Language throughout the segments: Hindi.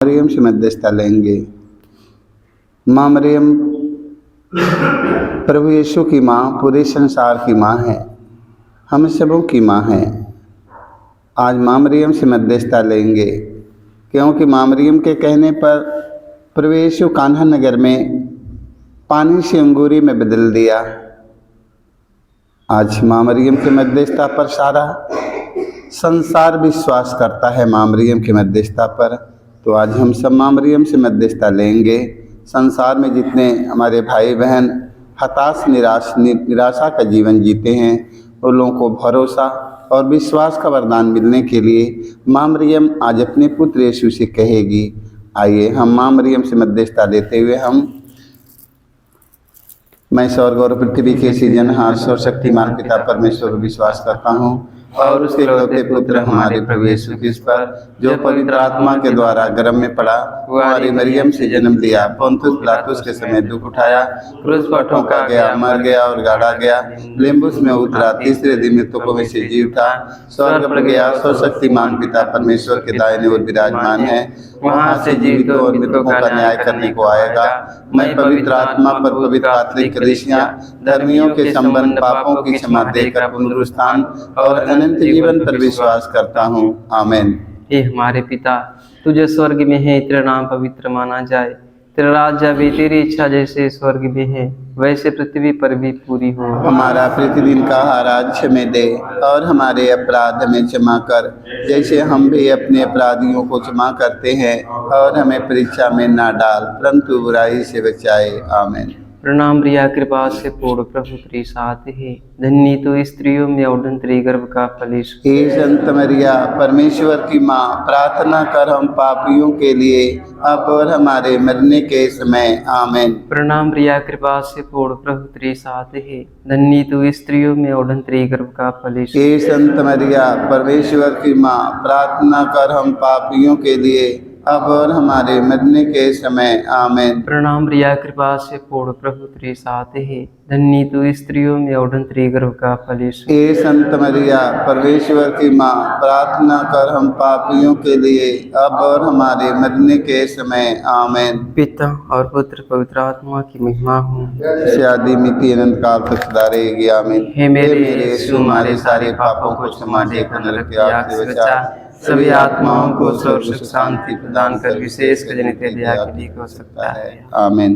मरियम से मध्यस्थता लेंगे। माँ मरियम प्रभु यीशु की माँ, पूरे संसार की माँ है, हम सबों की माँ है। आज माँ मरियम से मध्यस्थता लेंगे क्योंकि माँ मरियम के कहने पर प्रभु यीशु कान्हा नगर में पानी से अंगूरी में बदल दिया। आज माँ मरियम के मध्यस्थता पर सारा संसार विश्वास करता है। माँ मरियम के मध्यस्थता पर तो आज हम सब माँ मरियम से मध्यस्थता लेंगे। संसार में जितने हमारे भाई बहन हताश निराशा का जीवन जीते हैं, उन लोगों को भरोसा और विश्वास का वरदान मिलने के लिए माँ मरियम आज अपने पुत्र यीशु से कहेगी। आइए हम माँ मरियम से मध्यस्थता लेते हुए मैं स्वर्ग और पृथ्वी के सृजनहार सर्वशक्तिमान पिता परमेश्वर पर विश्वास करता हूँ और उसके इकलौते पुत्र हमारे प्रभु यीशु क्रिस्त पर, जो पवित्र आत्मा के द्वारा गर्भ में पड़ा, कुंवारी मरियम से जन्म लिया, पोंतुस पिलातुस के समय दुख उठाया, क्रूस पर ठोका गया, मर गया और गाड़ा गया, लिम्बुस में उतरा, तीसरे दिन मृतकों में से जी उठा, स्वर्ग पर गया, सर्वशक्तिमान पिता परमेश्वर के दाहिने ओर विराजमान है, वहाँ से जीवितों और मृतकों का न्याय करने को आएगा। मैं पवित्र आत्मा पर, पवित्र कैथोलिक कलीसिया, धर्मियों के संबंध, पापों की क्षमा देकर पुनरुत्थान और अनंत जीवन पर विश्वास करता हूँ। आमीन। हे हमारे पिता, तू जो स्वर्ग में है, तेरा नाम पवित्र माना जाए, तेरा राज्य आवे, तेरी इच्छा जैसे स्वर्ग में है वैसे पृथ्वी पर भी पूरी हो। हमारा प्रतिदिन का आहार आज हमें दे और हमारे अपराध हमें क्षमा कर, जैसे हम भी अपने अपराधियों को क्षमा करते हैं, और हमें परीक्षा में ना डाल परंतु बुराई से बचाए। आमीन। प्रणाम प्रिया, कृपा से पूर्ण, प्रभु तेरे साथ है, धन्य तू स्त्रियों में और तेरे गर्भ का फल यीशु। हे संत मरिया, परमेश्वर की माँ, प्रार्थना कर हम पापियों के लिए अब और हमारे मरने के समय। आमीन। प्रणाम प्रिया, कृपा से पूर्ण, प्रभु तेरे साथ है, धन्य तू स्त्रियों में और तेरे गर्भ का फल यीशु। हे संत मरिया, परमेश्वर की माँ, प्रार्थना कर हम पापियों के लिए अब और हमारे मरने के समय। आमीन। प्रणाम प्रिया, कृपा से पूर्ण, प्रभु तेरे साथ है, धन्य तू स्त्रियों में और तेरे गर्भ का फल यीशु। हे संत मरिया, परमेश्वर की माँ, प्रार्थना कर हम पापियों के लिए अब और हमारे मरने के समय। आमीन। पिता और पुत्र पवित्र आत्मा की महिमा हो। से आदि मिति अनंत काल तक सदा रहेगी। आमीन। हे मेरे यीशु, हमारे सारे पापों को क्षमा देकर नरक की आग से बचा, सभी आत्माओं को स्वर्ग सुख शांति प्रदान कर, विशेष कर जिन्हें दया के लिए हो सकता है। आमीन।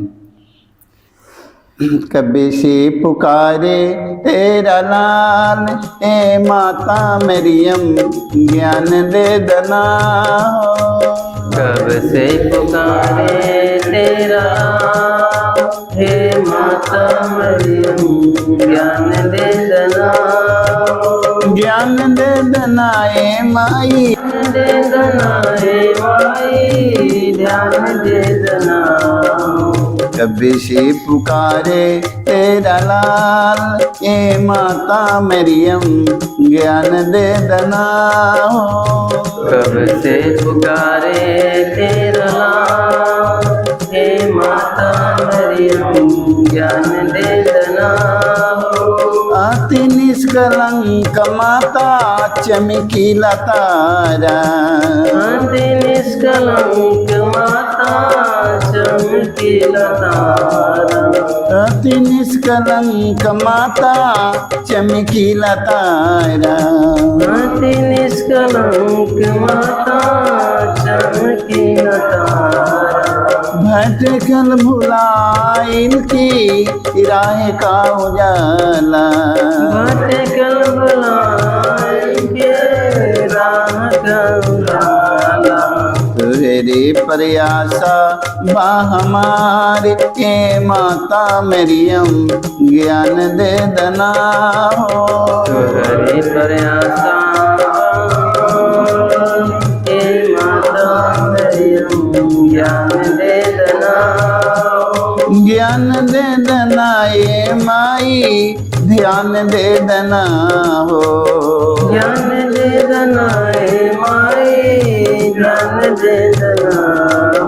कभी से पुकारे तेरा लाल, ए माता मरियम ज्ञान दे दना। कब से पुकारे तेरा, हे माता मरियम ज्ञान दे दना, ज्ञान दे दना ए माई, दे दना ए माई, ध्यान दे दना। कभी से पुकारे तेरा लाल, ए माता मरियम ज्ञान दे दना। कब से पुकारे तेरा लाल, हे माता मरियम ज्ञान दे दना। अति निष्कलंक माता चमकीला तारा, अति निष्कलंक माता चमकीला तारा, अति निष्कलंक माता चमकीला तारा, अति निष्कलंक माता चमकीला तारा। भटकल भुलाइल की राह का उजाला, भटकल भुलाइल के राह का उजाला। तुहरे प्रयासा बा हमारे, ए माता मरियम ज्ञान दे दना हो। तुहरे प्रयासा ए माता मरियम ज्ञान दे दना, ज्ञान दे दना ए माई, ध्यान दे दना हो। ज्ञान दे दना ए माई, ध्यान दे दना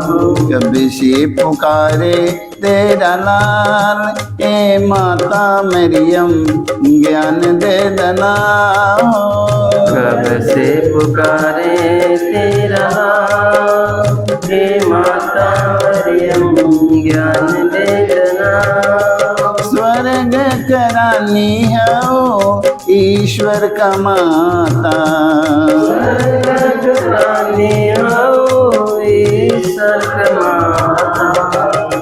हो। कभी से पुकारे तेरा लाल, ए माता मरियम ज्ञान दे दना हो। कब से पुकारे तेरा लाल, हे माता मरियम ज्ञान दे देना। स्वर्ग करानी हो ईश्वर का माता, स्वर्ग करानी हो ईश्वर का माता।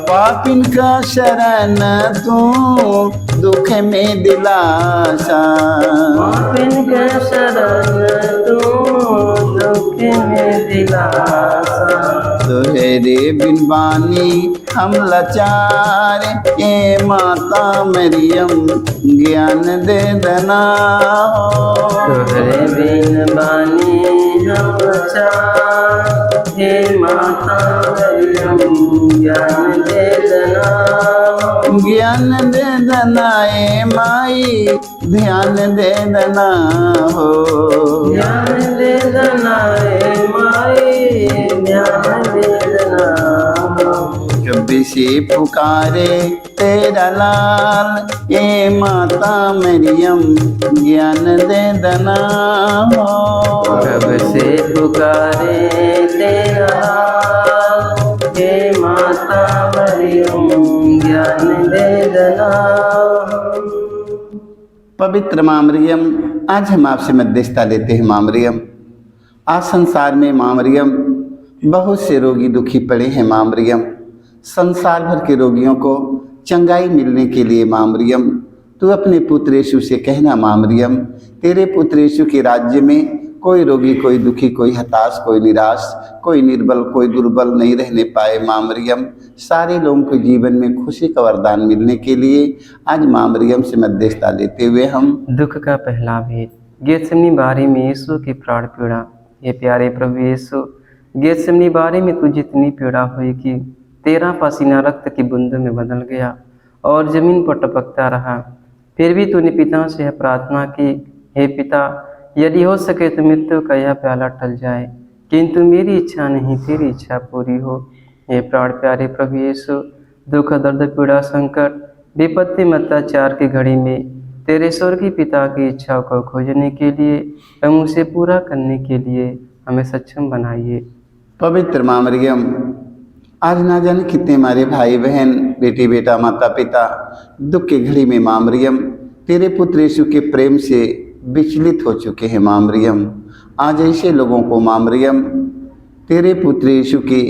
पापिन का शरण तू दुख में दिलासा, पापिन का शरण तू दुख में दिलासा। तुहरे बिन बानी हम लाचार, ए माता मरियम ज्ञान दे देना। तुहरे बिन बानी हम लाचार, हे माता मरियम ज्ञान दे देना। ज्ञान दे देना ए माई ध्यान दे देना हो, ज्ञान दे देना ए माई ध्यान दे देना हो। जब से पुकारे तेरा लाल, ए माता मरियम ज्ञान दे देना हो। कब से पुकारे तेरा लाल, हे माता मरियम ज्ञान दे देना। पवित्र माँ मरियम, आज हम आपसे मध्यस्थता लेते हैं माँ मरियम। आज संसार में माँ मरियम बहुत से रोगी दुखी पड़े हैं माँ मरियम। संसार भर के रोगियों को चंगाई मिलने के लिए माँ मरियम तू अपने पुत्र यीशु से कहना माँ मरियम, तेरे पुत्र यीशु के राज्य में कोई रोगी, कोई दुखी, कोई हताश, कोई निराश, कोई निर्बल, कोई दुर्बल नहीं रहने पाए माँ मरियम। सारे लोगों के जीवन में खुशी का वरदान मिलने के लिए आज माँ मरियम से मध्यस्थता लेते हुए हम दुख का पहला भेद। गेतसेमनी बारी में यीशु की प्राण पीड़ा। ये प्यारे प्रभु यीशु, गेतसेमनी बारी में तुझे इतनी पीड़ा हुई कि तेरा पसीना रक्त की बूंदों में बदल गया और जमीन पर टपकता रहा। फिर भी तूने पिता से यह प्रार्थना की, हे पिता, यदि हो सके तो मृत्यु का यह प्याला टल जाए, किंतु मेरी इच्छा नहीं तेरी इच्छा पूरी हो। हे प्राण प्यारे प्रभु यीशु, दुख, दर्द, पीड़ा, संकट, विपत्ति, अत्याचार की घड़ी में तेरे स्वर्गीय पिता की इच्छाओं को खोजने के लिए एवं उसे पूरा करने के लिए हमें सक्षम बनाइए। पवित्र माँ मरियम, आज ना जाने कितने हमारे भाई बहन, बेटी बेटा, माता पिता दुख की घड़ी में माँ मरियम तेरे पुत्र यीशु के प्रेम से विचलित हो चुके हैं माँ मरियम। आज ऐसे लोगों को माँ मरियम तेरे पुत्र यीशु के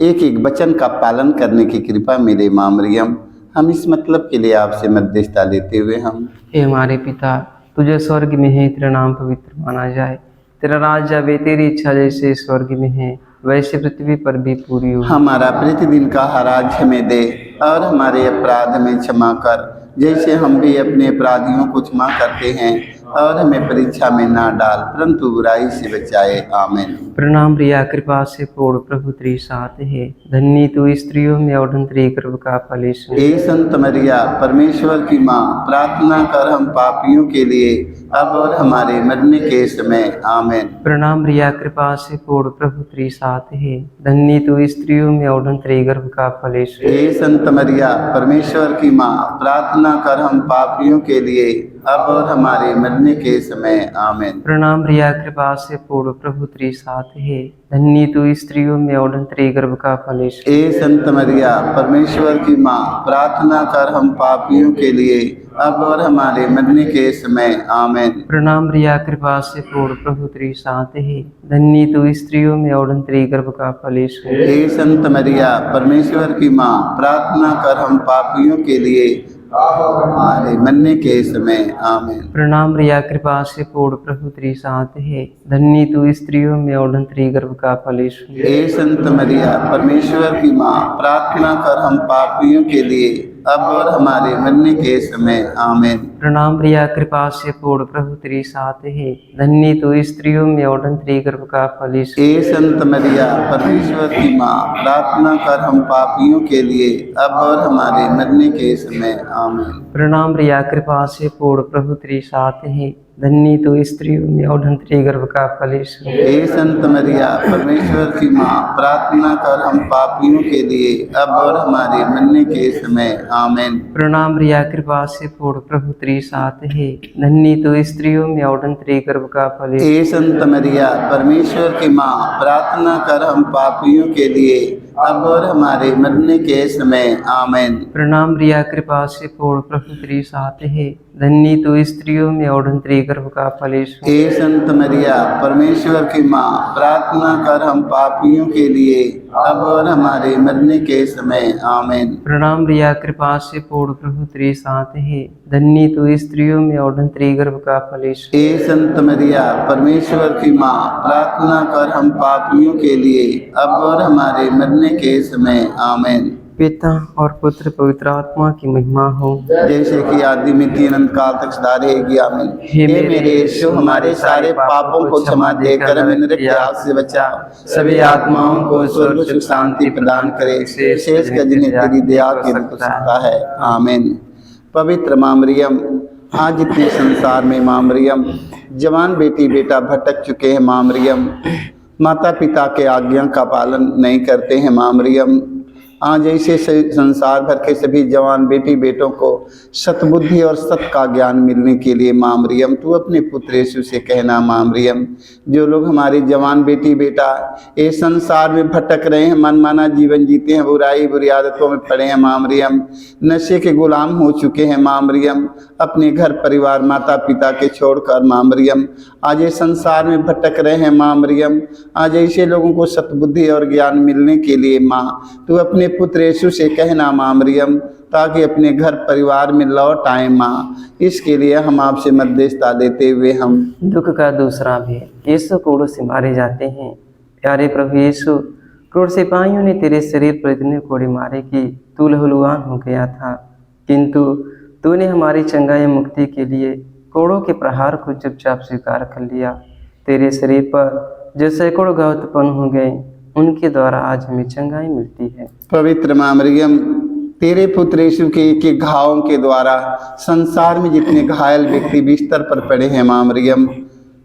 एक एक वचन का पालन करने की कृपा मिले माँ मरियम। हम इस मतलब के लिए आपसे मध्यस्थता लेते हुए हम हे हमारे पिता, तुझे स्वर्ग में है, तेरा नाम पवित्र माना जाए, तेरा राज्य आवे, तेरी इच्छा जैसे स्वर्ग में है वैसे पृथ्वी पर भी पूरी हो। हमारा प्रतिदिन का हर आज हमें दे और हमारे अपराध हमें क्षमा कर, जैसे हम भी अपने अपराधियों को क्षमा करते हैं, और हमें परीक्षा में ना डाल परंतु बुराई से बचाए। आमीन। प्रणाम प्रिया, कृपा से पूर्ण प्रभु तेरे साथ है, धन्य तू स्त्रियों में और तेरे गर्भ का फल यीशु। हे संत मरिया परमेश्वर की माँ, प्रार्थना कर हम पापियों के लिए अब और हमारे मरने के समय। आमीन। प्रणाम प्रिया, कृपा से पूर्ण प्रभु तेरे साथ है, धन्य तू स्त्रियों में और तेरे गर्भ का फल यीशु। हे संत मरिया परमेश्वर की माँ, प्रार्थना कर हम पापियों के लिए अब और हमारे मरने के समय। आमीन। प्रणाम प्रिया, कृपा से पूर्ण प्रभु तेरे साथ है, धन्य तू स्त्रियों में और तेरे गर्भ का फल यीशु। हे संत मरिया परमेश्वर की माँ, प्रार्थना कर हम पापियों के लिए अब और हमारे मरने के समय। आमीन। प्रणाम प्रिया, कृपा से पूर्ण प्रभु तेरे साथ है, धन्य तू स्त्रियों में और तेरे गर्भ का फल यीशु। हे संत मरिया परमेश्वर की माँ, प्रार्थना कर हम पापियों के लिए हमारे मरने के समय। आमीन। प्रणाम प्रिया, कृपा से पूर्ण प्रभु तेरे साथ है, धन्य तू स्त्रियों में और तेरे गर्भ का फल यीशु। हे संत मरिया परमेश्वर की माँ, प्रार्थना कर हम पापियों के लिए अब और हमारे मरने के समय। आमीन। प्रणाम प्रिया, कृपा से पूर्ण प्रभु तेरे साथ है, धन्य तू स्त्रियों में और तेरे गर्भ का फल यीशु। हे संत मरिया परमेश्वर की माँ, प्रार्थना कर हम पापियों के लिए अब और हमारे मरने के समय। आमीन। प्रणाम प्रिया, कृपा से पूर्ण प्रभु तेरे साथ है, धन्य तू स्त्रियों में और तेरे गर्भ का फल यीशु। हे संत मरिया परमेश्वर की माँ, प्रार्थना कर हम पापियों के लिए अब और हमारे मरने के समय। आमीन। प्रणाम प्रिया, कृपा से पूर्ण प्रभु तेरी साथ है, धन्य तू स्त्रियों में और तेरे गर्भ का फल यीशु। हे संत मरिया परमेश्वर की माँ, प्रार्थना कर हम पापियों के लिए अब और हमारे मरने के समय आमीन। प्रणाम रिया, कृपा से पूर्ण, प्रभु तेरी साथ है, धन्य तू स्त्रियों में और तेरे गर्भ का फल यीशु। हे संत मरिया परमेश्वर की माँ, प्रार्थना कर हम पापियों के लिए अब और हमारे मरने के समय आमीन। प्रणाम रिया, कृपा से पूर्ण, प्रभु तेरी साथ है, धन्य तू स्त्रियों में और तेरे गर्भ का फल यीशु। हे संत मरिया परमेश्वर की माँ, प्रार्थना कर हम पापियों के लिए अब और हमारे मरने के समय आमीन। पिता और पुत्र पवित्र आत्मा की महिमा हो, जैसे कि आदि में तीन अनंत काल तक सदा रहेगी आमीन। हे मेरे यीशु, हमारे सारे पापों को क्षमा देकर हमें नरक की आग से बचा, सभी आत्माओं को स्वर्ग सुख शांति प्रदान करे, विशेष कर जिन्हें तेरी दया की आवश्यकता है आमीन। पवित्र माँ मरियम, आज इतने संसार में माँ मरियम जवान बेटी बेटा भटक चुके हैं माँ मरियम, माता पिता के आज्ञा का पालन नहीं करते हैं माँ मरियम। आज ऐसे संसार भर के सभी जवान बेटी बेटों को सतबुद्धि और सत का ज्ञान मिलने के लिए माँ मरियम तू अपने पुत्र यीशु से कहना माँ मरियम, जो लोग हमारे जवान बेटी बेटा इस संसार में भटक रहे हैं, मनमाना जीवन जीते हैं, बुराई बुरी आदतों में पड़े हैं माँ मरियम, नशे के गुलाम हो चुके हैं माँ मरियम, अपने घर परिवार माता पिता के छोड़कर माँ मरियम आज इस संसार में भटक रहे हैं माँ मरियम। आज ऐसे लोगों को सतबुद्धि और ज्ञान मिलने के लिए माँ तू अपने पुत्र यीशु से कहना माँ मरियम, ताकि अपने घर परिवार में लौट आए माँ। इसके लिए हम आपसे मध्यस्थता देते हुए हम दुख का दूसरा भी यीशु क्रूर से मारे जाते हैं। प्यारे प्रभु यीशु, क्रूर सिपाहियों ने तेरे शरीर पर इतने कोड़े मारे कि तू लहूलुहान हो गया था, किंतु तूने हमारी चंगाई मुक्ति के लिए कोड़ों के प्रहार को चुपचाप स्वीकार कर लिया। तेरे शरीर पर जो सैकड़ों घाव उत्पन्न हो गए, उनके द्वारा आज हमें चंगाई मिलती है। पवित्र माँ मरियम, तेरे पुत्र यीशु के एक एक घावों के द्वारा संसार में जितने घायल व्यक्ति बिस्तर पर पड़े हैं माँ मरियम,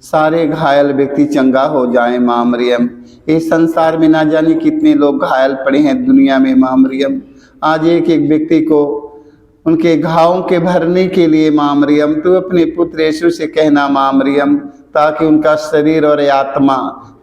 सारे घायल व्यक्ति चंगा हो जाएं माँ मरियम। इस संसार में ना जाने कितने लोग घायल पड़े हैं दुनिया में माँ मरियम, आज एक एक व्यक्ति को उनके घावों के भरने के लिए माँ मरियम तू अपने पुत्र यीशु से कहना माँ मरियम, ताकि उनका शरीर और आत्मा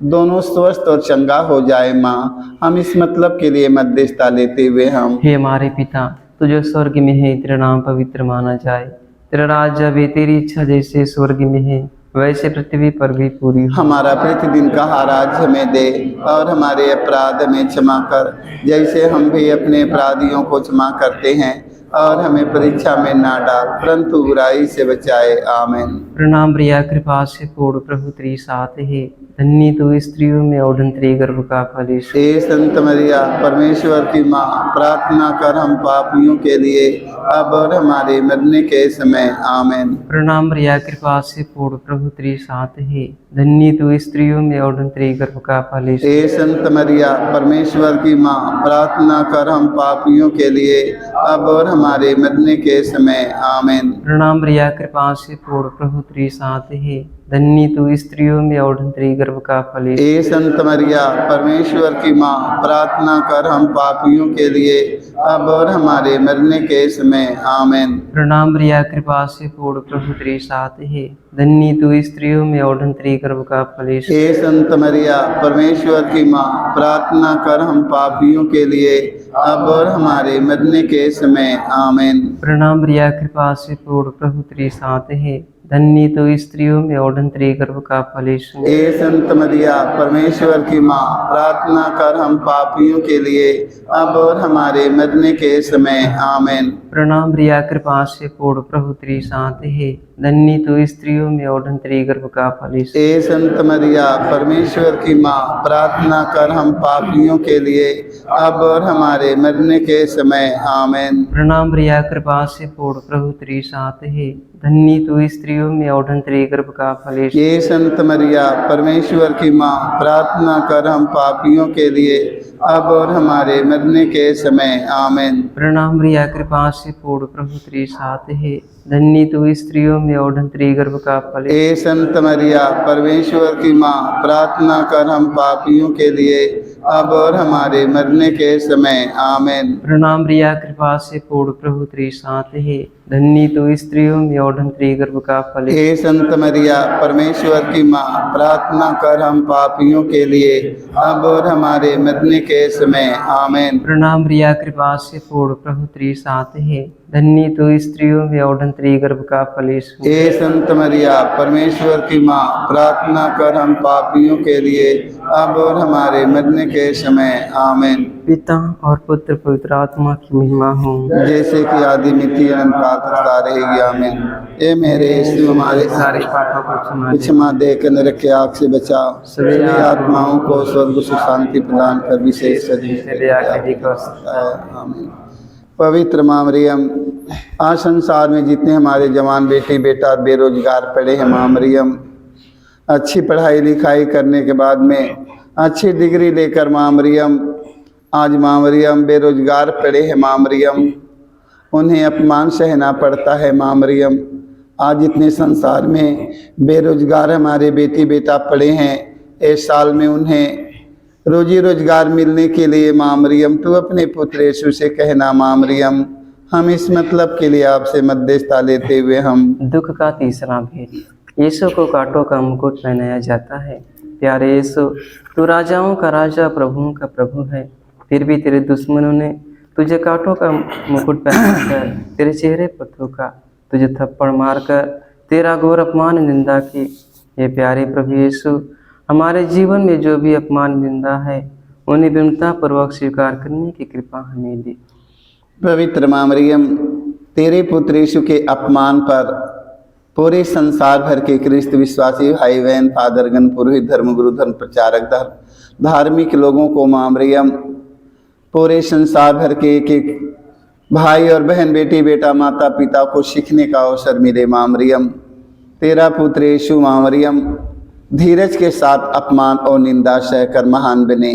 दोनों स्वस्थ और चंगा हो जाए माँ। हम इस मतलब के लिए मध्यस्थता लेते हुए हम हे हमारे पिता, तू जो स्वर्ग में है, तेरा नाम पवित्र माना जाए, तेरा राज्य आवे, तेरी इच्छा जैसे स्वर्ग में है वैसे पृथ्वी पर भी पूरी हो। हमारा प्रतिदिन का आहार हमें दे, और हमारे अपराध हमें क्षमा कर, जैसे हम भी अपने अपराधियों को क्षमा करते हैं, और हमें परीक्षा में ना डाल परंतु बुराई से बचाए आमीन। प्रणाम प्रिया, कृपा से पूर्ण, प्रभु तेरी साथ है, धन्य तू स्त्रियों में और तेरे गर्भ का फल यीशु। हे संत मरिया परमेश्वर की माँ, प्रार्थना कर हम पापियों के लिए अब और हमारे मरने के समय आमीन। प्रणाम प्रिया, कृपा से पूर्ण, प्रभु तेरी साथ है, धन्य तू स्त्रियों में और तेरे गर्भ का फल यीशु। हे संत मरिया परमेश्वर की माँ, प्रार्थना कर हम पापियों के लिए अब और हमारे मरने के समय आमीन। प्रणाम प्रिया, कृपा से पूर्ण, प्रभु तेरी साथ है, धन्य तू स्त्रियों में और तेरे गर्भ का फल यीशु। हे संत मरिया परमेश्वर की माँ, प्रार्थना कर हम पापियों के लिए अब और हमारे मरने के समय आमीन। प्रणाम प्रिया, कृपा से पूर्ण, प्रभु तेरी साथ है, धन्य तू स्त्रियों में और तेरे गर्भ का फल यीशु। हे संत मरिया परमेश्वर की माँ, प्रार्थना कर हम पापियों के लिए अब और हमारे मरने के समय आमीन। प्रणाम प्रिया, कृपा से पूर्ण, प्रभु तेरी साथ है, धन्य तू स्त्रियों में और तेरे गर्भ का फल यीशु। हे संत मरिया परमेश्वर की माँ, प्रार्थना कर हम पापियों के लिए अब और हमारे मरने के समय आमीन। प्रणाम प्रिया, कृपा से पूर्ण, प्रभु तेरी साथ है, धन्य तू स्त्रियों में और तेरे गर्भ का फल यीशु। हे संत मरिया परमेश्वर की माँ, प्रार्थना कर हम पापियों के लिए अब और हमारे मरने के समय आमीन। प्रणाम प्रिया, कृपा से पूर्ण, प्रभु तेरी साथ है, धन्य तू स्त्रियों में और तेरे गर्भ का फल यीशु। हे संत मरिया परमेश्वर की माँ, प्रार्थना कर हम पापियों के लिए अब और हमारे मरने के समय आमीन। प्रणाम प्रिया, कृपा से पूर्ण, प्रभु तेरी साथ है, धन्य तू स्त्रियों में और तेरे गर्भ का फल यीशु। हे संत मरिया परमेश्वर की माँ, प्रार्थना कर हम पापियों के लिए अब और हमारे मरने के समय आमीन। प्रणाम प्रिया, कृपा से पूर्ण, प्रभु तेरी साथ है, धन्य तू स्त्रियों में और धन्य गर्भ का फल यीशु। हे संत मरिया परमेश्वर की माँ, प्रार्थना कर हम पापियों के लिए अब और हमारे मरने के समय आमीन। प्रणाम मरिया कृपा से पूर्ण प्रभु तेरे साथ है, धन्य तू स्त्रियों में और धन्य गर्भ का फल यीशु। हे संत मरिया परमेश्वर की माँ, प्रार्थना कर हम पापियों के लिए अब और हमारे मरने के समय आमीन। पिता और पुत्र पवित्र आत्मा की महिमा हो, जैसे कि आदि मिट्टी अनंत काल तक सदा रहेगी आमीन। ए मेरे यीशु, हमारे सारे पापों को क्षमा दे। क्षमा देकर नरक के आग से बचाओ, सभी आत्माओं को स्वर्ग सुख शांति प्रदान कर, विशेष आमीन। पवित्र माँ मरियम, आज संसार में जितने हमारे जवान बेटी बेटा बेरोजगार पड़े हैं, माँ मरियम अच्छी पढ़ाई लिखाई करने के बाद में अच्छी डिग्री लेकर माँ मरियम आज माँ मरियम बेरोजगार पड़े हैं, माँ मरियम उन्हें अपमान सहना पड़ता है। माँ मरियम आज इतने संसार में बेरोजगार हमारे बेटी बेटा पड़े हैं, इस साल में उन्हें रोजी रोजगार मिलने के लिए माँ मरियम तू अपने पुत्र यीशु से कहना। माँ मरियम हम इस मतलब के लिए आपसे मध्यस्थता लेते हुए हम दुख का तीसरा भेद, यीशु को कांटों का मुकुट पहनाया जाता है। प्यारे यीशु, तू राजाओं का राजा प्रभुओं का प्रभु है, फिर भी तेरे दुश्मनों ने तुझे कांटों का मुकुट पहनाकर तेरे चेहरे पर थूका, तुझे थप्पड़ मारकर तेरा घोर अपमान निंदा की। ये प्यारे प्रभु यीशु, हमारे जीवन में जो भी अपमान निंदा है उन्हें विनम्रता पूर्वक स्वीकार करने की कृपा हमें दी। पवित्र माँ मरियम, तेरे पुत्र यीशु के अपमान पर पूरे संसार भर के ख्रिस्त विश्वासी भाई बहन फादरगण पुरोहित धर्मगुरु धर्म प्रचारक धार्मिक लोगों को माँ मरियम पूरे संसार भर के एक एक भाई और बहन बेटी बेटा माता पिता को सीखने का अवसर मिले। माँ मरियम तेरा पुत्र यीशु माँ मरियम धीरज के साथ अपमान और निंदा सहकर महान बने।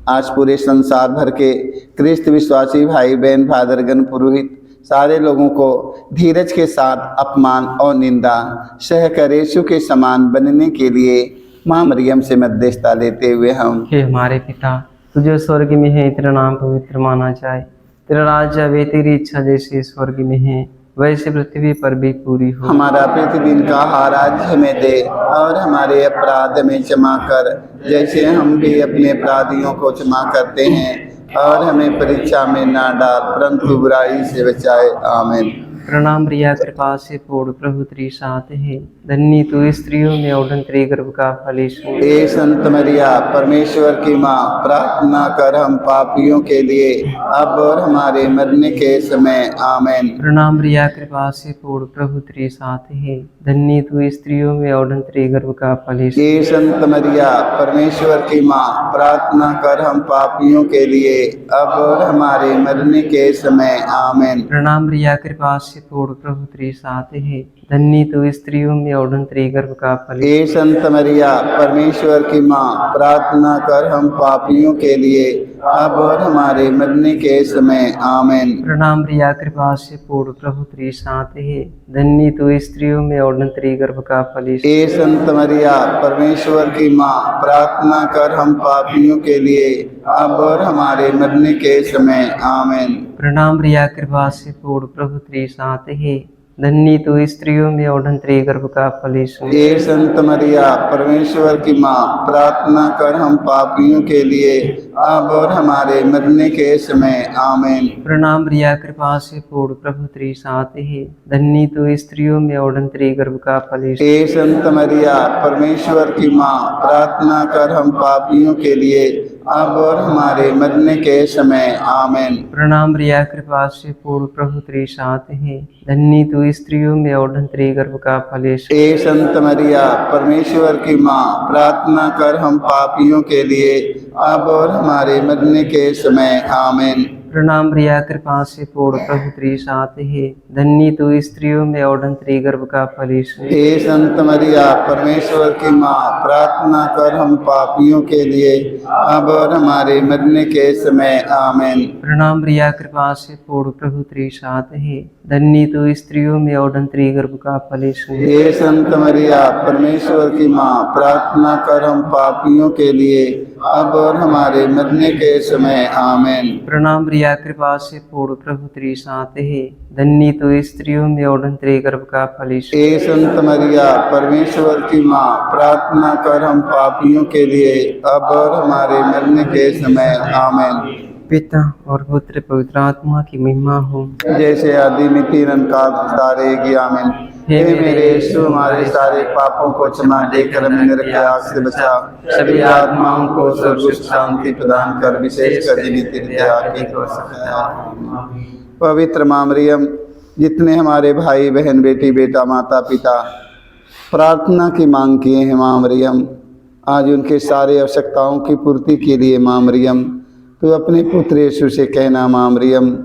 आज पूरे संसार भर के ख्रिस्त विश्वासी भाई बहन फादरगण पुरोहित सारे लोगों को धीरज के साथ अपमान और निंदा सहकर यीशु के समान बनने के लिए माँ मरियम से मध्यस्थता लेते हुए हम हे हमारे पिता, तुझे स्वर्ग में है, तेरा नाम पवित्र माना जाए, तेरा राज्य आवे, तेरी इच्छा जैसे स्वर्ग में है वैसे पृथ्वी पर भी पूरी हो। हमारा प्रतिदिन का आहार आज हमें दे और हमारे अपराध हमें क्षमा कर, जैसे हम भी अपने अपराधियों को क्षमा करते हैं, और हमें परीक्षा में ना डाल परंतु बुराई से बचाए आमीन। प्रणाम मरिया कृपा से पूर्ण प्रभु तेरे साथ है, धन्य तू स्त्रियों में और धन्य गर्भ का फल यीशु। हे संत मरिया परमेश्वर की माँ, प्रार्थना कर हम पापियों के लिए अब और हमारे मरने के समय आमीन। प्रणाम मरिया कृपा से पूर्ण प्रभु तेरे साथ है, धन्य तू स्त्रियों में और धन्य गर्भ का फल यीशु। हे संत मरिया परमेश्वर की माँ, प्रार्थना कर हम पापियों के लिए अब और हमारे मरने के समय आमीन। प्रणाम मरिया कृपा से पूर्ण प्रभु तेरे साथ है, धन्य तू स्त्रियों में और धन्य गर्भ का फल। हे संत मरिया परमेश्वर की माँ, प्रार्थना कर हम पापियों के लिए अब और हमारे मरने के समय आमीन। प्रणाम मरिया कृपा से पूर्ण प्रभु तेरे साथ है, धन्य तू स्त्रियों में और धन्य गर्भ का फल। हे संत मरिया परमेश्वर की माँ, प्रार्थना कर हम पापियों के लिए अब और हमारे मरने के समय आमीन। प्रणाम मरिया कृपा से पूर्ण प्रभु तेरे साथ है, धन्य तू स्त्रियों में और धन्य गर्भ का फल यीशु। हे संत मरिया परमेश्वर की माँ, प्रार्थना कर हम पापियों के लिए अब और हमारे मरने के समय आमीन। प्रणाम मरिया कृपा से पूर्ण प्रभु तेरे साथ है, धन्य तू स्त्रियों में और धन्य गर्भ का फल यीशु। हे संत मरिया परमेश्वर की माँ, प्रार्थना कर हम पापियों के लिए अब और हमारे मरने के समय आमीन। प्रणाम मरिया कृपा से पूर्ण प्रभु तेरे साथ है, धन्य तू स्त्रियों में और धन्य गर्भ का फल यीशु। हे संत मरिया परमेश्वर की माँ, प्रार्थना कर हम पापियों के लिए अब और हमारे मरने के समय आमीन। प्रणाम मरिया कृपा से पूर्ण प्रभु तेरे साथ है, धन्य तू स्त्रियों में और धन्य गर्भ का फल यीशु। हे संत मरिया परमेश्वर की माँ, प्रार्थना कर हम पापियों के लिए अब और हमारे मरने के समय आमीन। प्रणाम मरिया कृपा से पूर्ण प्रभु तेरे साथ है, धन्य तू स्त्रियों में और धन्य गर्भ का फल यीशु। हे संत मरिया परमेश्वर की माँ, प्रार्थना कर हम पापियों के लिए अब और हमारे मरने के समय आमीन। प्रणाम प्रिया कृपा से पूर्ण प्रभु तेरी साथ है, धन्य तो स्त्रियों में और तेरे गर्भ का फल यीशु। हे संत मरिया परमेश्वर की माँ, प्रार्थना कर हम पापियों के लिए अब और हमारे मरने के समय आमीन। पिता और पुत्र पवित्र आत्मा की महिमा हो, जैसे आदि में तीन काल तारेगी आमीन। हे मेरे यीशु, हमारे सारे पापों को क्षमा देकर हमें नरक की आग से बचा, सभी आत्माओं को सर्वोच्च शांति प्रदान कर, विशेषकर जिन्हें तेरी दया की आवश्यकता है। पवित्र माँ मरियम, जितने हमारे भाई बहन बेटी बेटा माता पिता प्रार्थना की मांग किए हैं माँ मरियम, आज उनके सारे आवश्यकताओं की पूर्ति के लिए माँ मरियम तो अपने पुत्र यीशु से कहना माँ मरियम,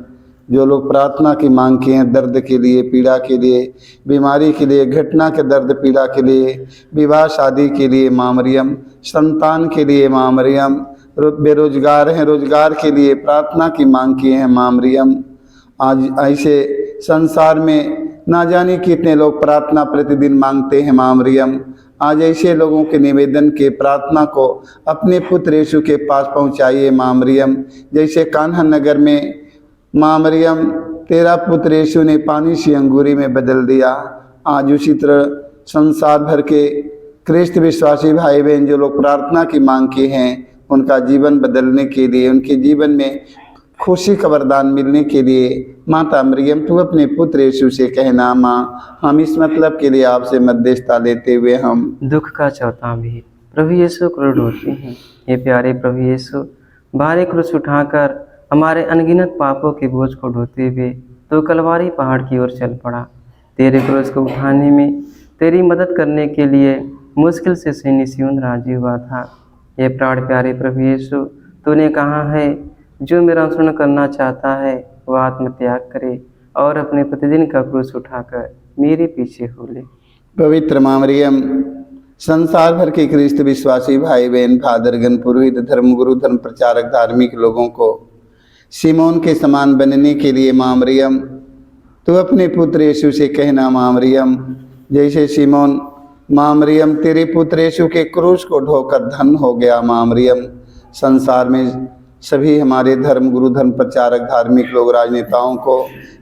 जो लोग प्रार्थना की मांग किए हैं दर्द के लिए, पीड़ा के लिए, बीमारी के लिए, घटना के दर्द पीड़ा के लिए, विवाह शादी के लिए माँ मरियम, संतान के लिए माँ मरियम, बेरोजगार हैं रोजगार के लिए प्रार्थना की मांग किए हैं माँ मरियम। आज ऐसे संसार में ना जाने कितने लोग प्रार्थना प्रतिदिन मांगते हैं माँ मरियम, आज ऐसे लोगों के निवेदन के प्रार्थना को अपने पुत्र यीशु के पास पहुँचाइए माँ मरियम। जैसे कान्हा नगर में माँ मरियम तेरा पुत्र यीशु ने पानी से अंगूरी में बदल दिया, आज उसी तरह संसार भर के ख्रिस्त विश्वासी भाई बहन जो लोग प्रार्थना की मांग किए हैं उनका जीवन बदलने के लिए, उनके जीवन में खुशी का वरदान मिलने के लिए माता मरियम तू अपने पुत्र यीशु से कहना माँ, हम इस मतलब के लिए आपसे मध्यस्थता लेते हुए हम दुख का चौथा भेद। प्रभु यीशु क्रूर होते हैं। ये प्यारे प्रभु यीशु, भारी क्रूस उठाकर हमारे अनगिनत पापों के बोझ को ढोते हुए तो कलवारी पहाड़ की ओर चल पड़ा। तेरे क्रूस को उठाने में तेरी मदद करने के लिए मुश्किल से सैन्य सियोन राजी हुआ था। ये प्राण प्यारे प्रभु यीशु, तूने कहा है जो मेरा अनुसरण करना चाहता है वह आत्मत्याग करे और अपने प्रतिदिन का क्रूस उठाकर मेरे पीछे हो ले। पवित्र माँ मरियम, संसार भर के ख्रिस्त विश्वासी भाई बहन फादरगण, पुरोहित, धर्मगुरु, धर्म प्रचारक, धार्मिक लोगों को सिमोन के समान बनने के लिए माँ मरियम तो अपने पुत्र यीशु से कहना माँ मरियम, जैसे सिमोन माँ मरियम तेरे पुत्र यीशु के क्रूस को ढोकर धन हो गया माँ मरियम। संसार में सभी हमारे धर्म गुरु, धर्म प्रचारक, धार्मिक लोग, राजनेताओं को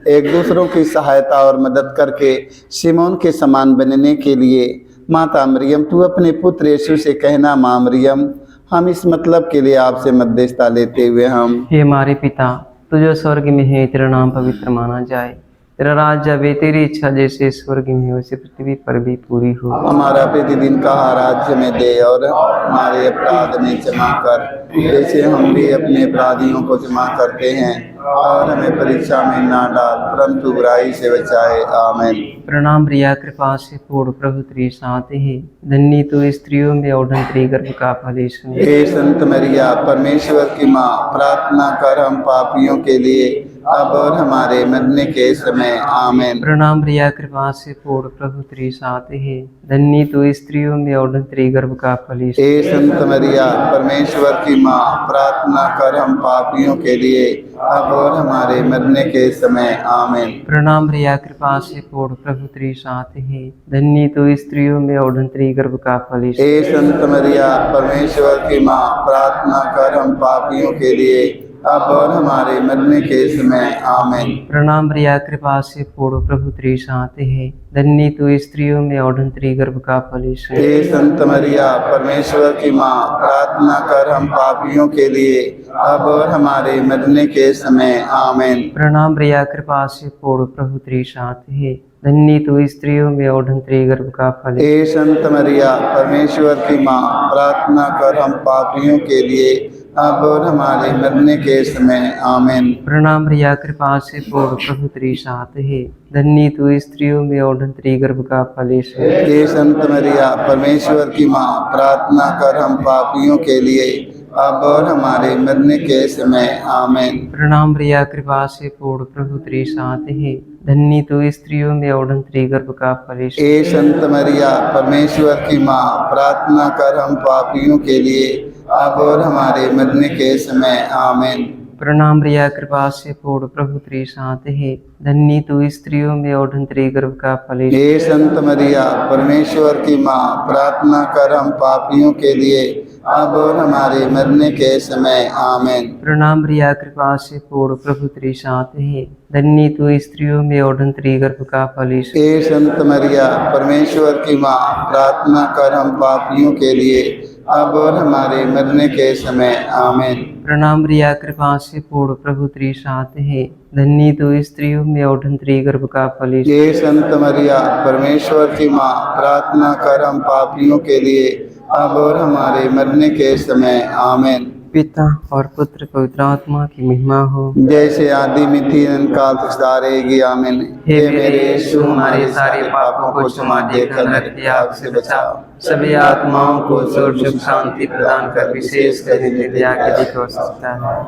एक दूसरों की सहायता और मदद करके सिमोन के समान बनने के लिए माता मरियम तू अपने पुत्र यीशु से कहना माँ मरियम, हम इस मतलब के लिए आपसे मध्यस्थता लेते हुए हम हे हमारे पिता, तू जो स्वर्ग में है तेरा नाम पवित्र माना जाए, तेरा राज्य आवे, तेरी इच्छा जैसे स्वर्ग में हो वैसे पृथ्वी पर भी पूरी हो। हमारा प्रतिदिन का आहार में दे और हमारे अपराध में क्षमा कर जैसे हम भी अपने अपराधियों को क्षमा करते हैं, और हमें परीक्षा में ना डाल परंतु बुराई से बचाए आमीन। प्रणाम प्रिया कृपा से पूर्ण प्रभु तेरी साथ है, धन्य तो स्त्रियों में और तेरे गर्भ का फल यीशु। हे संत मरिया परमेश्वर की माँ, प्रार्थना कर हम पापियों के लिए अब और हमारे मरने के समय आमीन। प्रणाम प्रिया कृपा से पूर्ण प्रभु तेरी साथ है, धन्य तो स्त्रियों में और तेरे गर्भ का फल यीशु। हे संत मरिया परमेश्वर की माँ, प्रार्थना कर हम पापियों के लिए अब और हमारे मरने के समय आमीन। प्रणाम प्रिया कृपा से पूर्ण प्रभु तेरी साथ है, धन्य तो स्त्रियों में और तेरे गर्भ का फल यीशु। हे संत मरिया परमेश्वर की माँ, प्रार्थना कर हम पापियों के लिए अब और हमारे मरने के समय आमीन। प्रणाम प्रिया कृपा से पूर्ण प्रभु तेरी साथ है, धन्य तो स्त्रियों में और तेरे गर्भ का फल यीशु। हे संत मरिया परमेश्वर की माँ, प्रार्थना कर हम पापियों के लिए अब और हमारे मरने के समय आमीन। प्रणाम प्रिया कृपा से पूर्ण प्रभु तेरी साथ है, धन्य तो स्त्रियों में और तेरे गर्भ का फल। हे संत मरिया परमेश्वर की माँ, प्रार्थना कर हम पापियों के लिए अब और हमारे मरने के समय आमीन। प्रणाम प्रिया कृपा से पूर्ण प्रभु तेरी साथ है, धन्य तो स्त्रियों में और तेरे गर्भ का फल यीशु। हे संत मरिया परमेश्वर की माँ, प्रार्थना कर हम पापियों के लिए अब और हमारे मरने के समय आमीन। प्रणाम प्रिया कृपा से पूर्ण प्रभु तेरी साथ है, धन्य तो स्त्रियों में और तेरे गर्भ का फल यीशु। हे संत मरिया परमेश्वर की माँ, प्रार्थना कर हम पापियों के लिए अब और हमारे मरने के समय आमीन। प्रणाम प्रिया कृपा से पूर्ण प्रभु तेरी साथ है, धन्य तो स्त्रियों में और तेरे गर्भ का फल यीशु। हे संत मरिया परमेश्वर की माँ, प्रार्थना कर हम पापियों के लिए अब और हमारे मरने के समय आमीन। प्रणाम प्रिया कृपा से पूर्ण प्रभु तेरे साथ है, धन्य तू स्त्रियों में और धन्य गर्भ का फल यीशु। हे संत मरिया परमेश्वर की माँ, प्रार्थना कर हम पापियों के लिए अब और हमारे मरने के समय आमीन। प्रणाम प्रिया कृपा से पूर्ण प्रभु तेरे साथ है, धन्य तू स्त्रियों में और धन्य गर्भ का फल यीशु। हे संत मरिया परमेश्वर की माँ, प्रार्थना कर हम पापियों के लिए अब और हमारे मरने के समय आमीन। पिता और पुत्र पवित्र आत्मा की महिमा हो, जैसे आदि में थी अनंतकाल तक सदा रहेगी आमीन। हे मेरे यीशु, हमारे सारे पापों को क्षमा देकर नरक की आग से बचाओ, सभी आत्माओं को स्वर्ग सुख शांति प्रदान कर, विशेष कर नित्य दया के अधिक हो सकता है।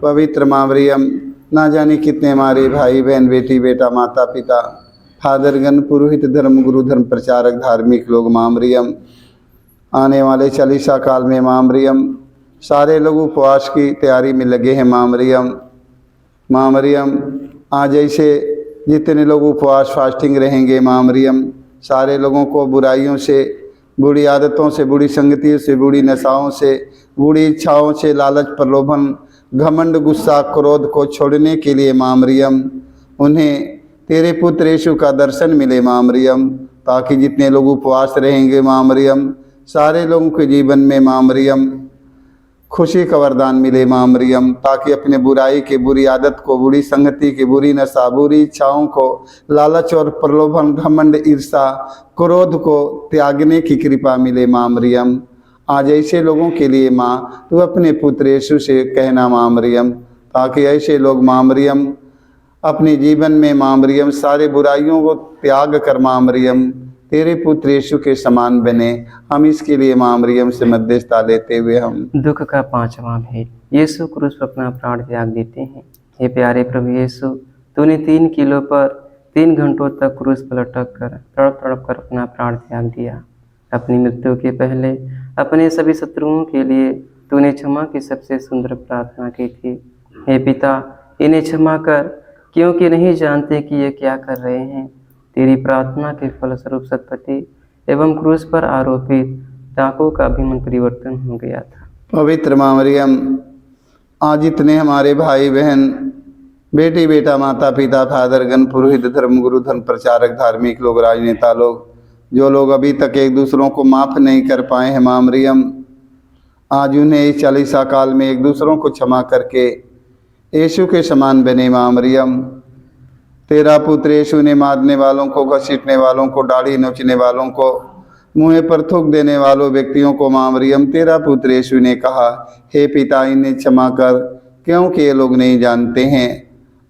पवित्र माँ मरियम, ना जाने कितने हमारे भाई बहन, बेटी बेटा, माता पिता, फादरगण, पुरोहित, धर्म गुरु, धर्म प्रचारक, धार्मिक लोग माँ मरियम, आने वाले चालीसा काल में माँ मरियम, सारे लोग उपवास की तैयारी में लगे हैं माँ मरियम। माँ मरियम, आज ऐसे जितने लोग उपवास फास्टिंग रहेंगे माँ मरियम, सारे लोगों को बुराइयों से, बुरी आदतों से, बुरी संगतियों से, बुरी नशाओं से, बुरी इच्छाओं से, लालच, प्रलोभन, घमंड, गुस्सा, क्रोध को छोड़ने के लिए माँ मरियम, उन्हें तेरे पुत्र यीशु का दर्शन मिले माँ मरियम, ताकि जितने लोग उपवास रहेंगे माँ मरियम, सारे लोगों के जीवन में माँ मरियम खुशी का वरदान मिले माँ मरियम, ताकि अपने बुराई के, बुरी आदत को, बुरी संगति की, बुरी नशा, बुरी इच्छाओं को, लालच और प्रलोभन, घमंड, ईर्षा, क्रोध को त्यागने की कृपा मिले माँ मरियम। आज ऐसे लोगों के लिए माँ तू अपने पुत्र यीशु से कहना माँ मरियम, ताकि ऐसे लोग माँ मरियम अपने जीवन में माँ मरियम सारे बुराइयों को त्याग कर माँ मरियम तेरे पुत्र यीशु के समान बने। हम इसके लिए माँ मरियम से मध्यस्थता लेते हुए हम दुख का पांचवा भेद, यीशु क्रूस पर अपना प्राण त्याग देते हैं। हे प्यारे प्रभु यीशु, तूने 3 किलो पर 3 घंटों तक क्रूस पर लटक कर तड़प तड़प कर अपना प्राण त्याग दिया। अपनी मृत्यु के पहले अपने सभी शत्रुओं के लिए तूने क्षमा की सबसे सुंदर प्रार्थना की थी। हे पिता, इन्हें क्षमा कर, क्योंकि नहीं जानते कि ये क्या कर रहे हैं। तेरी प्रार्थना के फलस्वरूप सतपति एवं क्रूस पर आरोपित डाकुओं का भी मन परिवर्तन हो गया था। पवित्र माँ मरियम, आज इतने हमारे भाई बहन, बेटी बेटा, माता पिता, फादरगण, पुरोहित, धर्म गुरु, धर्म प्रचारक, धार्मिक लोग, राजनेता लोग, जो लोग अभी तक एक दूसरों को माफ़ नहीं कर पाए हैं माँ मरियम, आज उन्हें इस चालीसा काल में एक दूसरों को क्षमा करके यीशु के समान बने माँ मरियम। तेरा पुत्र यीशु ने मारने वालों को, घसीटने वालों को, दाढ़ी नोचने वालों को, मुँह पर थूक देने वालों व्यक्तियों को माँ मरियम तेरा पुत्र यीशु ने कहा, हे पिता, इन्हें क्षमा कर, क्योंकि ये लोग नहीं जानते हैं।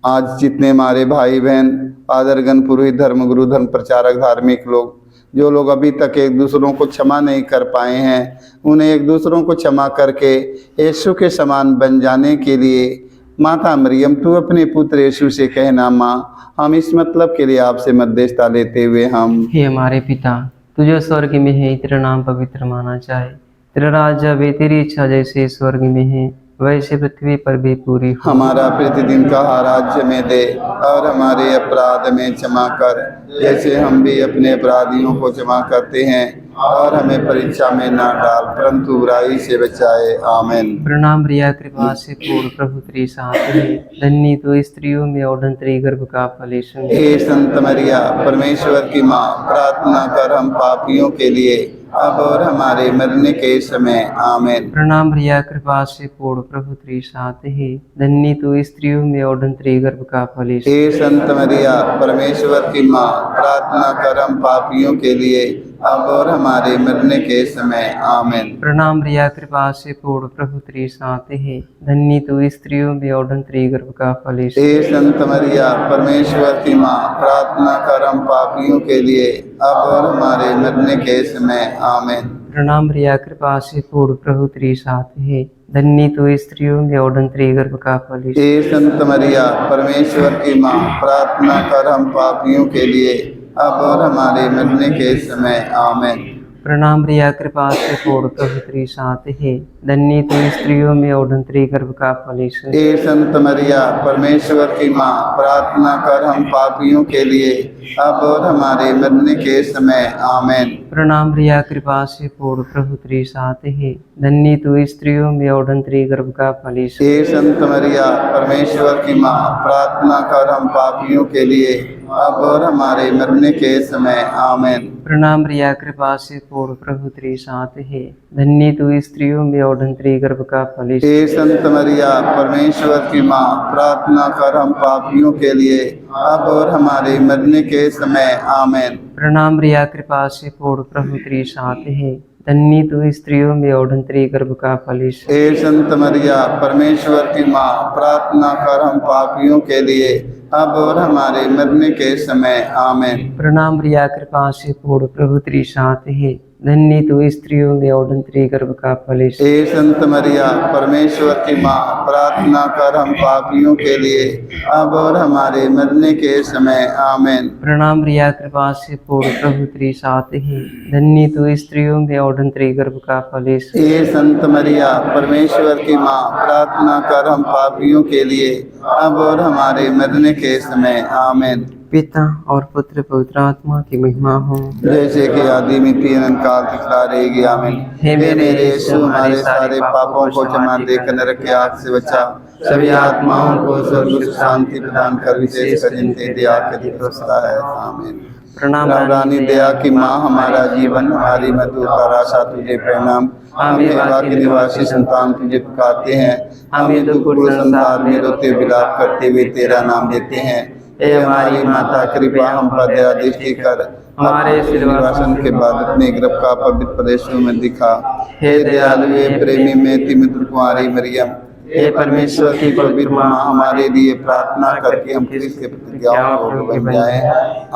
आज जितने हमारे भाई बहन, फादरगण, पुरोहित, धर्म गुरु, धर्म प्रचारक, धार्मिक लोग, जो लोग अभी तक एक दूसरों को क्षमा नहीं कर पाए हैं, उन्हें एक दूसरों को क्षमा करके यीशु के समान बन जाने के लिए माता मरियम तू अपने पुत्र यीशु से कहना माँ। हम इस मतलब के लिए आपसे मध्यस्थता लेते हुए हम हे हमारे पिता, तू जो स्वर्ग में है, तेरा नाम पवित्र माना जाए, तेरा राज्य आवे, तेरी इच्छा जैसे स्वर्ग में है वैसे पृथ्वी पर भी पूरी हो। हमारा प्रतिदिन का आहार आज हमें दे, और हमारे अपराध में क्षमा कर, जैसे हम भी अपने अपराधियों को क्षमा करते हैं, और हमें परीक्षा में ना डाल, परंतु बुराई से बचाए। आमीन। प्रणाम प्रिया कृपा से पूर्ण प्रभु तेरे साथ है, धन्य तू स्त्रियों में और धन्य गर्भ का फल यीशु। हे संत मरिया परमेश्वर की माँ, प्रार्थना कर हम पापियों के लिए अब और हमारे मरने के समय आमीन। प्रणाम प्रिया कृपा से पूर्ण प्रभु तेरे साथ है, धन्य तू स्त्रियों में और धन्य गर्भ का फल यीशु। हे संत मरिया परमेश्वर की माँ, प्रार्थना कर हम पापियों के लिए अब और हमारे मरने के समय आमीन। प्रणाम प्रिया कृपा से पूर्ण प्रभु तेरे साथ है, धन्य तू स्त्रियों में और धन्य गर्भ का फल यीशु। हे संत मरिया परमेश्वर की माँ, प्रार्थना कर हम पापियों के लिए अब और हमारे मरने के समय आमीन। प्रणाम प्रिया कृपा से पूर्ण प्रभु तेरे साथ है, धन्य तू स्त्रियों में और धन्य गर्भ का फल यीशु। हे संत मरिया परमेश्वर की माँ, प्रार्थना कर हम पापियों के लिए अब और हमारे मरने के समय आमीन। प्रणाम प्रिया कृपा से पूर्ण प्रभु तेरे साथ है, धन्य तू स्त्रियों में और धन्य गर्भ का फल यीशु। हे संत मरिया परमेश्वर की माँ, प्रार्थना कर हम पापियों के लिए अब और हमारे मरने के समय आमीन। प्रणाम रिया कृपा से पूर्ण प्रभु तेरे साथ है, धन्य तू स्त्रियों में और धन्य गर्भ का फल यीशु। हे संत मरिया परमेश्वर की माँ, प्रार्थना कर हम पापियों के लिए अब और हमारे मरने के समय आमीन। प्रणाम रिया कृपा से पूर्ण प्रभु तेरे साथ है, धन्य तू स्त्रियों में और धन्य गर्भ का फल यीशु। हे संत मरिया परमेश्वर की माँ, प्रार्थना कर हम पापियों के लिए अब और हमारे मरने के समय आमीन। प्रणाम रिया कृपा से पूर्ण प्रभु तेरे साथ है, धन्य तू स्त्रियों में और धन्य गर्भ का फल यीशु। हे संत मरिया परमेश्वर की माँ, प्रार्थना कर हम पापियों के लिए अब और हमारे मरने के समय आमीन। प्रणाम रिया कृपा से पूर्ण प्रभु तेरे साथ है, धन्य तू स्त्रियों में और धन्य गर्भ का फल यीशु। हे संत मरिया परमेश्वर की माँ, प्रार्थना कर हम पापियों के लिए अब और हमारे मरने के समय आमीन। प्रणाम रिया कृपा से पूर्ण प्रभु तेरे साथ है, धन्य तू स्त्रियों में और धन्य गर्भ का फल यीशु। हे संत मरिया परमेश्वर की माँ, प्रार्थना कर हम पापियों के लिए अब और हमारे मरने के समय आमीन। पिता और पुत्र पवित्र आत्मा की महिमा हो, जैसे कि आदि में तीन काल दिखला रहेगी आमीन। हे मेरे यीशु, हमारे सारे पापों को क्षमा देकर नरक की आग से बचा, सभी आत्माओं को स्वर्ग सुख शांति प्रदान कर, विशेषकर जिनके दया के दिवसता है आमीन। प्रणाम रानी दया की माँ, हमारा जीवन हमारी मधुर आशा तुझे प्रणाम। हम देवा के निवासी संतान तुझे पुकारते हैं, हमें दुखपूर्ण संसार में रोते विलाप करते हुए तेरा नाम लेते हैं। हे हमारी माता, कृपया हम पर दया दृष्टि कर, हमारे श्रीवासन के बाद अपने गर्भ का पवित्र प्रदेशों में दिखा। हे दयालु, हे प्रेमी में तिमित्र कुमारी मरियम, हे परमेश्वर की पवित्र माँ, हमारे लिए प्रार्थना करके हम क्रिस्त के प्रतिज्ञाओं को बन जाए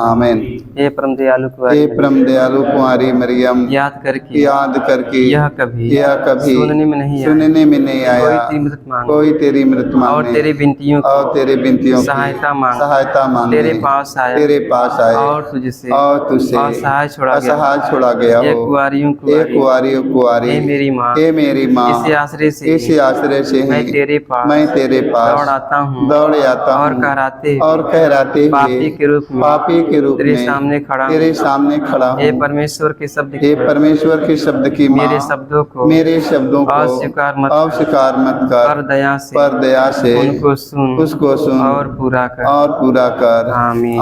आमीन। हे परम दयालु हे परम दयालु कुमारी मरियम, याद करके यह कभी सुनने में नहीं आया, कोई तेरी मृत्यु मांगे और तेरी विनतियों की सहायता मांगे, तेरे पास आए और तुझसे असहाय छोड़ा गया ये हो। कुंवारियों कुंवारी, हे मेरी माँ, इसी आश्रय से मैं तेरे पास दौड़ आता हूँ और कहराते पापी के रूप में तेरे सामने खड़ा हूँ। हे परमेश्वर के शब्द की माँ, मेरे शब्दों को अस्वीकार मत कर, पर दया से उसको सुन और पूरा कर आमीन।